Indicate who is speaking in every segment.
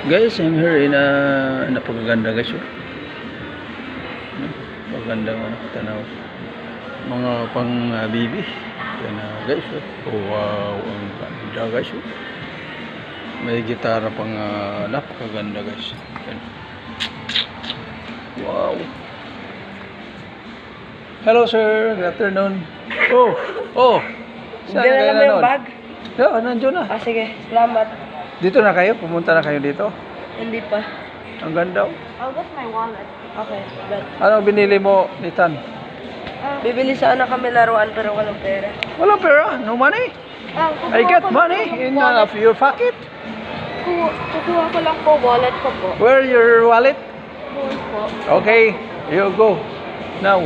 Speaker 1: Guys, I'm here in napakaganda guys. Paganda tanaw. Mga pang bibi. Yan guys. Oh, wow, ang ganda guys. May gitara pang napakaganda guys. Yan. Wow. Hello sir, good afternoon. Oh.
Speaker 2: Saan kayo nanood? Yung bag?
Speaker 1: Yeah, nandiyo na.
Speaker 2: Sige, salamat.
Speaker 1: Dito na kayo? Pumunta na kayo dito?
Speaker 2: Hindi pa.
Speaker 1: Ang ganda.
Speaker 2: I'll get my wallet. Okay, bet.
Speaker 1: Ano binili mo, Nathan?
Speaker 2: Bibili sana kami laruan pero walang pera.
Speaker 1: Walang pera? No money? I got money in your pocket.
Speaker 2: Kukuha ko lang po wallet ko po.
Speaker 1: Where your wallet?
Speaker 2: Doon po.
Speaker 1: Okay, you go. Now.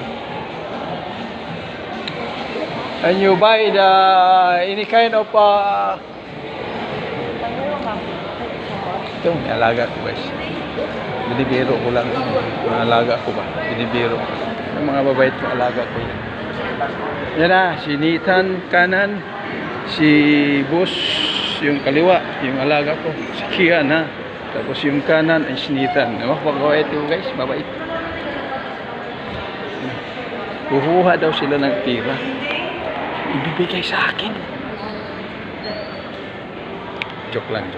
Speaker 1: And you buy any kind of ito, may alaga ko guys. Binibiro ko lang. Mga alaga ko ba? Binibiro. Yung mga babait ko, alaga ko yan. Yan na, si Nathan kanan, si Boss yung kaliwa, yung alaga ko, si Kian ha. Tapos yung kanan ay si Nathan. Pagkawait ko guys, babait. Kukuha daw sila ng tira. Ibibigay sa akin. Joke lang.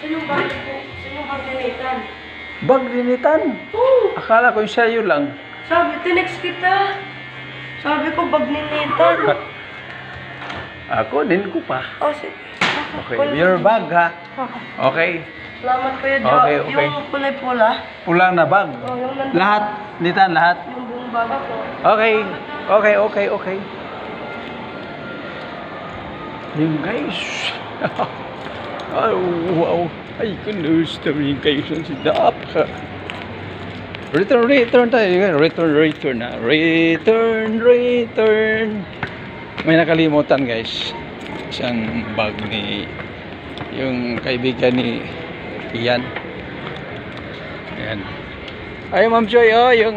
Speaker 2: Sino bag po? Sino bag ni Nathan?
Speaker 1: Bag ni Nathan? Akala ko yung sa'yo lang.
Speaker 2: Sabi, tinext kita. Sabi ko bag ni Nathan.
Speaker 1: Ako, din ko pa.
Speaker 2: Oh, sige.
Speaker 1: Okay, your bag ha. Okay.
Speaker 2: Salamat Kuya Jo.
Speaker 1: Okay.
Speaker 2: Yung kulay pula.
Speaker 1: Pula na bag.
Speaker 2: Oh, yung nandun.
Speaker 1: Lahat, Nathan, lahat.
Speaker 2: Yung buong bag ako.
Speaker 1: Okay. Yung guys. Oh, wow. Ay, kanusta rin kayo sa sidap ka. Return tayo. Return na. Return. May nakalimutan guys. Isang bag ni yung kaibigan ni Ian. Ayan. Ay, Ma'am Joy, yung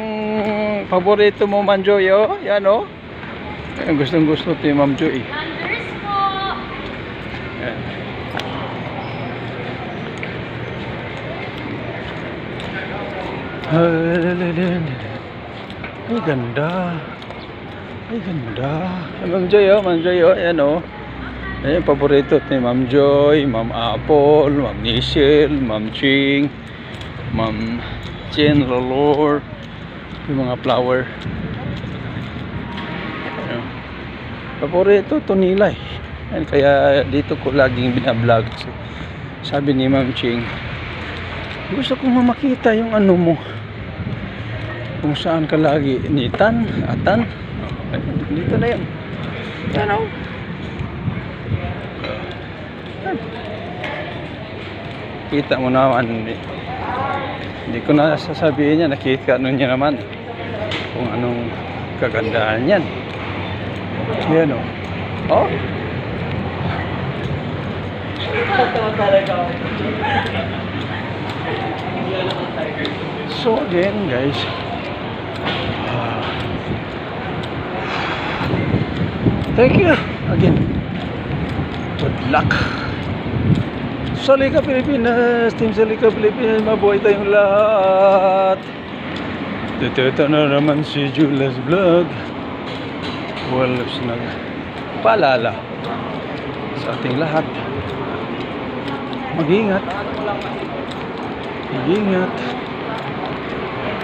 Speaker 1: paborito mo, Ma'am Joy, yan, Yung gustong-gusto ni Ma'am Joy.
Speaker 3: Manders po.
Speaker 1: Ayan. Ay, ganda. Ma'am Joy, yan, Ayan, paborito ni Ma'am Joy, Ma'am Apple, Ma'am Nichelle, Ma'am Ching, Ma'am Chen Rolor, yung mga flower. Ayan. Paborito ito nila Ayan, kaya dito ko laging binablog. Sabi ni Ma'am Ching, gusto kong makita yung ano mo. Kung saan ka lagi, Atan. Ayan, dito na yan. Yan kita mo naman, hindi ko na sasabihin niya, nakita niya naman kung anong kagandahan yan. Yan So again guys, thank you again. Good luck. Salika Pilipinas, Team Salika Pilipinas, mabuhay tayong lahat. Dito na naman si Julas Vlog. Walos nagpaalala sa ating lahat. Mag-ingat.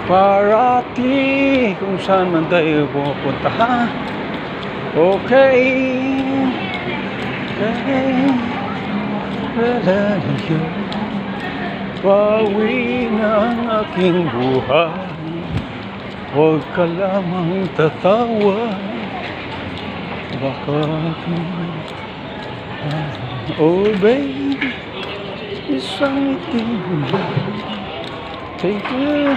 Speaker 1: Parati kung saan man tayo pupunta ha. Okay. Bawi na ang aking buhay. Huwag ka lamang tatawa. Baka oh baby, isang itim lang. Thank you.